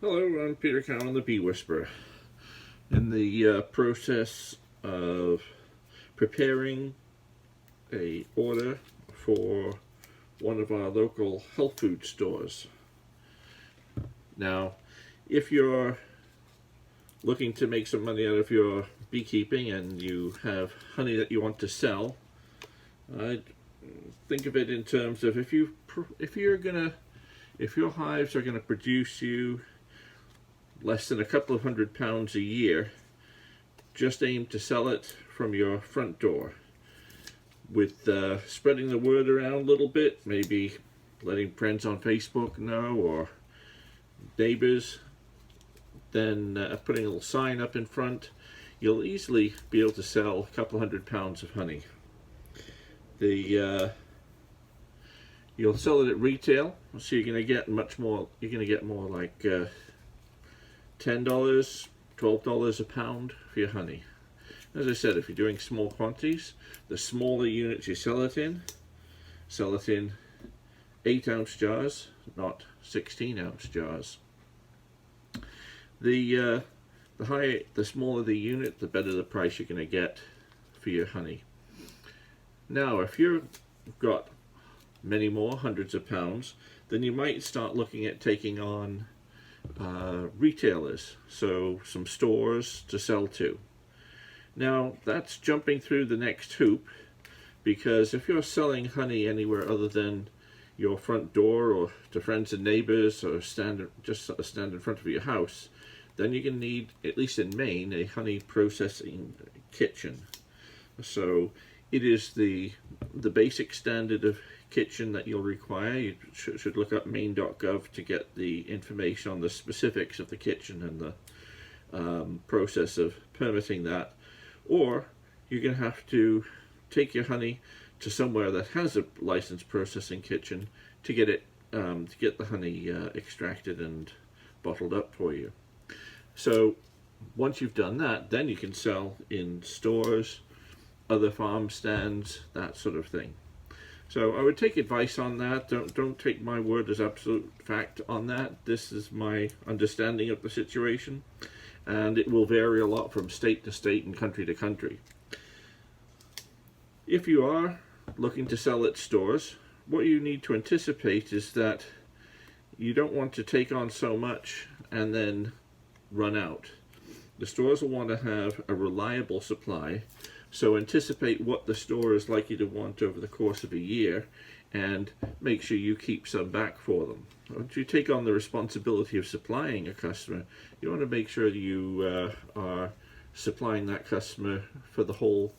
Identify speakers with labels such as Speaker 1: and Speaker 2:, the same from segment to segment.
Speaker 1: Hello, I'm Peter Cowan, the Bee Whisperer. In the process of preparing a order for one of our local health food stores. Now, if you're looking to make some money out of your beekeeping and you have honey that you want to sell, I'd think of it in terms of if your hives are gonna produce you less than a couple of £100 a year, just aim to sell it from your front door. With spreading the word around a little bit, maybe letting friends on Facebook know or neighbors, then putting a little sign up in front, you'll easily be able to sell a couple £100 of honey. You'll sell it at retail, so you're going to get much more. You're going to get more like $10, $12 a pound for your honey. As I said, if you're doing small quantities, the smaller units you sell it in 8-ounce jars, not 16-ounce jars. The smaller the unit, the better the price you're going to get for your honey. Now, if you've got many more hundreds of pounds, then you might start looking at taking on retailers, so some stores to sell to. Now, that's jumping through the next hoop, because if you're selling honey anywhere other than your front door or to friends and neighbors or stand in front of your house, then you're going to need, at least in Maine, a honey processing kitchen. So it is the basic standard of kitchen that you'll require. You should look up maine.gov to get the information on the specifics of the kitchen and the process of permitting that. Or you're going to have to take your honey to somewhere that has a licensed processing kitchen to get it to get the honey extracted and bottled up for you. So once you've done that, then you can sell in stores, other farm stands, that sort of thing. So I would take advice on that. Don't take my word as absolute fact on that. This is my understanding of the situation, and it will vary a lot from state to state and country to country. If you are looking to sell at stores, what you need to anticipate is that you don't want to take on so much and then run out. The stores will want to have a reliable supply, so anticipate what the store is likely to want over the course of a year and make sure you keep some back for them. Once you take on the responsibility of supplying a customer, you want to make sure you are supplying that customer for the whole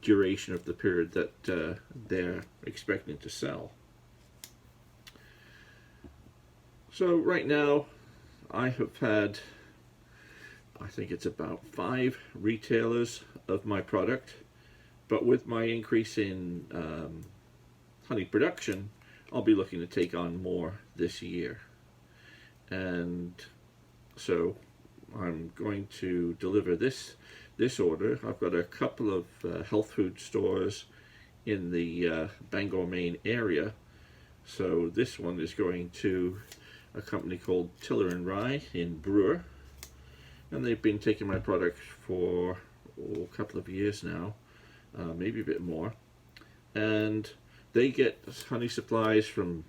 Speaker 1: duration of the period that they're expecting to sell. So right now I have had, I think it's about 5 retailers of my product, but with my increase in honey production, I'll be looking to take on more this year. And so I'm going to deliver this order. I've got a couple of health food stores in the Bangor, Maine area. So this one is going to a company called Tiller and Rye in Brewer, and they've been taking my product for a couple of years now, maybe a bit more, and they get honey supplies from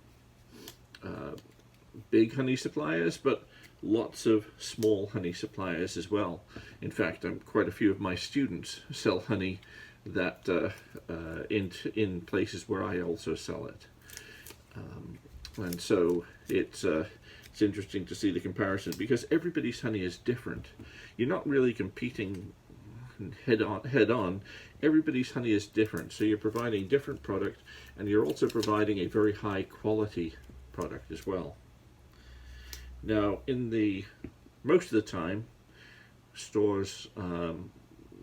Speaker 1: big honey suppliers, but lots of small honey suppliers as well. In fact, quite a few of my students sell honey that in places where I also sell it, and so it's interesting to see the comparison, because everybody's honey is different. You're not really competing head on. Everybody's honey is different, so you're providing different product, and you're also providing a very high quality product as well. Now, most of the time, stores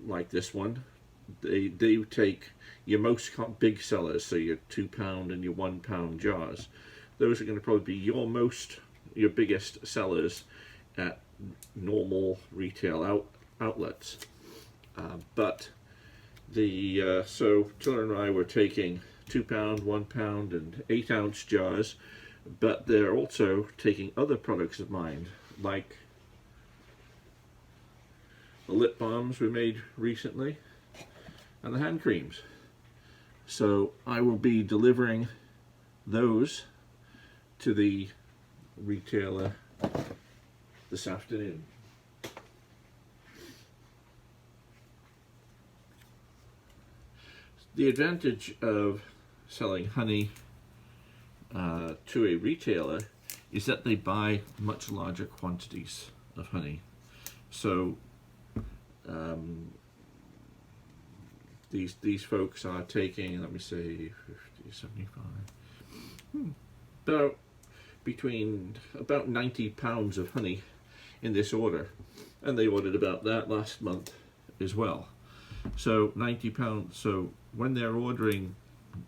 Speaker 1: like this one, they take your most big sellers, so your 2-pound and your 1-pound jars. Those are going to probably be your biggest sellers at normal retail outlets. But so Tiller and I were taking 2-pound, 1-pound, and 8-ounce jars, but they're also taking other products of mine like the lip balms we made recently and the hand creams. So I will be delivering those to the retailer this afternoon. The advantage of selling honey to a retailer is that they buy much larger quantities of honey. So these folks are taking, let me say, 50, 75, about 90 pounds of honey in this order, and they ordered about that last month as well. So 90 pounds. So when they're ordering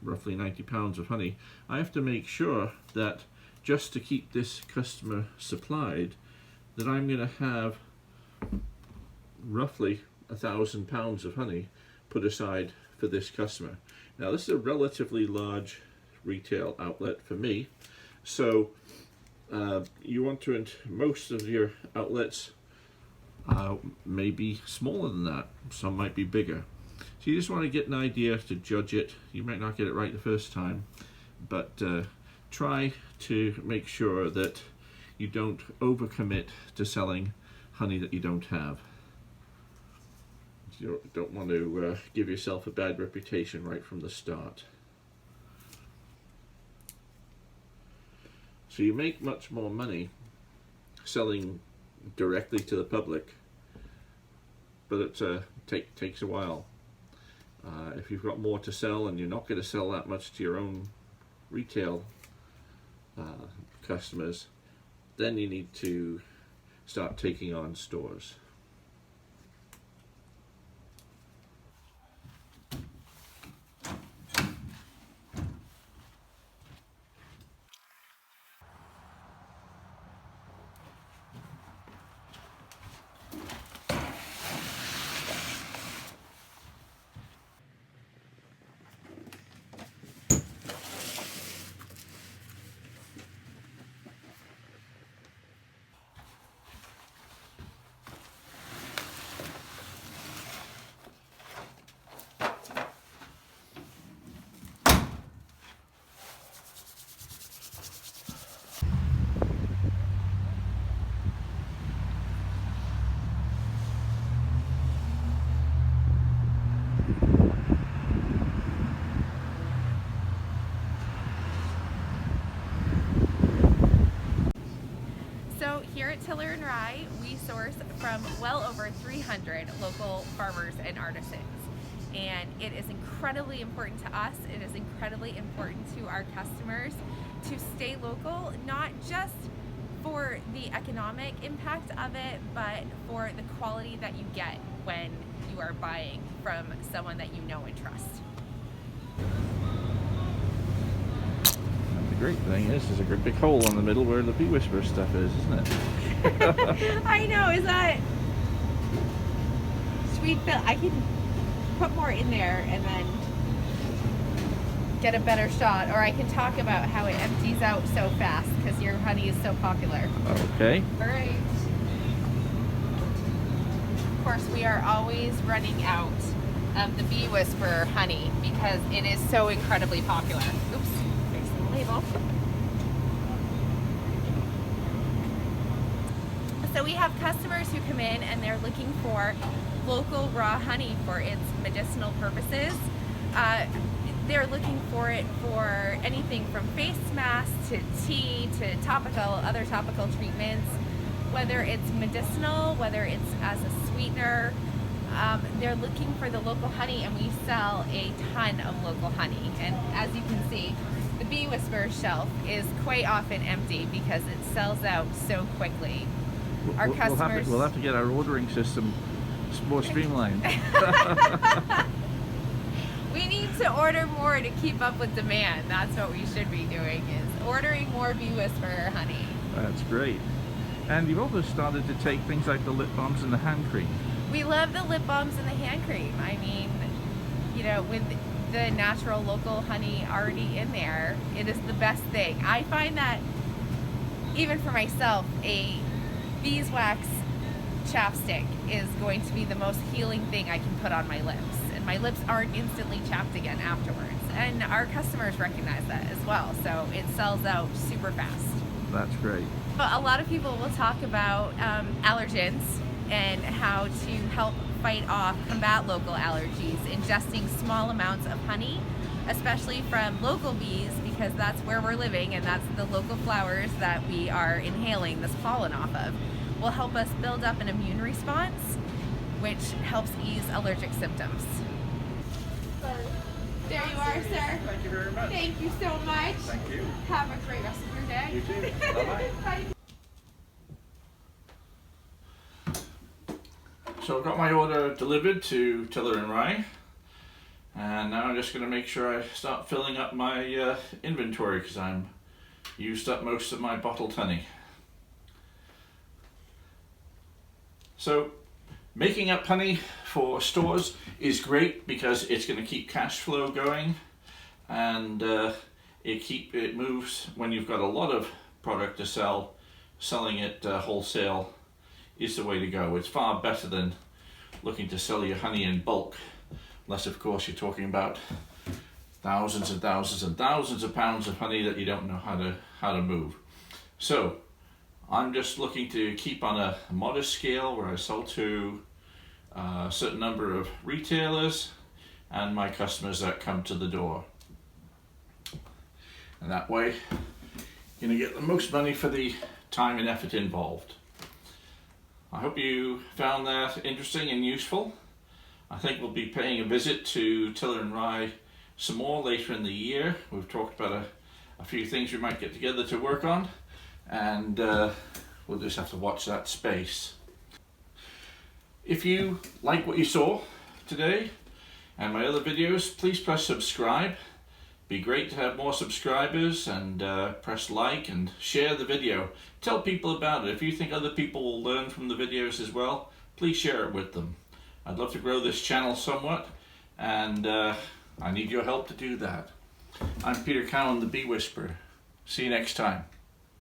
Speaker 1: roughly 90 pounds of honey, I have to make sure that just to keep this customer supplied, that I'm going to have roughly 1,000 pounds of honey put aside for this customer. Now this is a relatively large retail outlet for me, so you want to, most of your outlets may be smaller than that, some might be bigger. So you just want to get an idea to judge it. You might not get it right the first time, but try to make sure that you don't overcommit to selling honey that you don't have. You don't want to give yourself a bad reputation right from the start. So you make much more money selling directly to the public, but it takes a while. If you've got more to sell and you're not going to sell that much to your own retail customers, then you need to start taking on stores.
Speaker 2: Here at Tiller and Rye, we source from well over 300 local farmers and artisans. And it is incredibly important to us, it is incredibly important to our customers to stay local, not just for the economic impact of it, but for the quality that you get when you are buying from someone that you know and trust.
Speaker 1: The great thing is there's a great big hole in the middle where the Bee Whisperer stuff is, isn't it?
Speaker 2: I know, is that sweet fill? I can put more in there and then get a better shot, or I can talk about how it empties out so fast because your honey is so popular.
Speaker 1: Okay.
Speaker 2: All right. Of course, we are always running out of the Bee Whisperer honey because it is so incredibly popular. Oops, there's the label. So we have customers who come in and they're looking for local raw honey for its medicinal purposes. They're looking for it for anything from face masks to tea to other topical treatments, whether it's medicinal, whether it's as a sweetener. They're looking for the local honey, and we sell a ton of local honey. And as you can see, the Bee Whisperer shelf is quite often empty because it sells out so quickly. Our customers...
Speaker 1: We'll have to get our ordering system more streamlined.
Speaker 2: We need to order more to keep up with demand. That's what we should be doing, is ordering more Bee Whisperer honey. That's
Speaker 1: great. And you've also started to take things like the lip balms and the hand cream.
Speaker 2: We love the lip balms and the hand cream. I mean, you know, with the natural local honey already in there, it is the best thing. I find that even for myself, a beeswax chapstick is going to be the most healing thing I can put on my lips. And my lips aren't instantly chapped again afterwards. And our customers recognize that as well, so it sells out super fast.
Speaker 1: That's great.
Speaker 2: But a lot of people will talk about allergens and how to help fight off, combat local allergies, ingesting small amounts of honey, especially from local bees, because that's where we're living and that's the local flowers that we are inhaling this pollen off of, will help us build up an immune response, which helps ease allergic symptoms. There you are, sir.
Speaker 1: Thank you very much.
Speaker 2: Thank you so much.
Speaker 1: Thank you.
Speaker 2: Have a great rest of your day.
Speaker 1: You too. Bye-bye.
Speaker 2: Bye.
Speaker 1: So I've got my order delivered to Tiller and Rye, and now I'm just going to make sure I start filling up my inventory, because I'm used up most of my bottled honey. So making up honey for stores is great because it's going to keep cash flow going, and it moves when you've got a lot of product to sell. Selling it wholesale is the way to go. It's far better than looking to sell your honey in bulk, unless of course you're talking about thousands and thousands and thousands of pounds of honey that you don't know how to move. So I'm just looking to keep on a modest scale where I sell to a certain number of retailers and my customers that come to the door. And that way you're going to get the most money for the time and effort involved. I hope you found that interesting and useful. I think we'll be paying a visit to Tiller and Rye some more later in the year. We've talked about a few things we might get together to work on, and we'll just have to watch that space. If you like what you saw today and my other videos, please press subscribe. Be great to have more subscribers, and press like and share the video. Tell people about it. If you think other people will learn from the videos as well, please share it with them. I'd love to grow this channel somewhat, and I need your help to do that. I'm Peter Cowan, the Bee Whisperer. See you next time.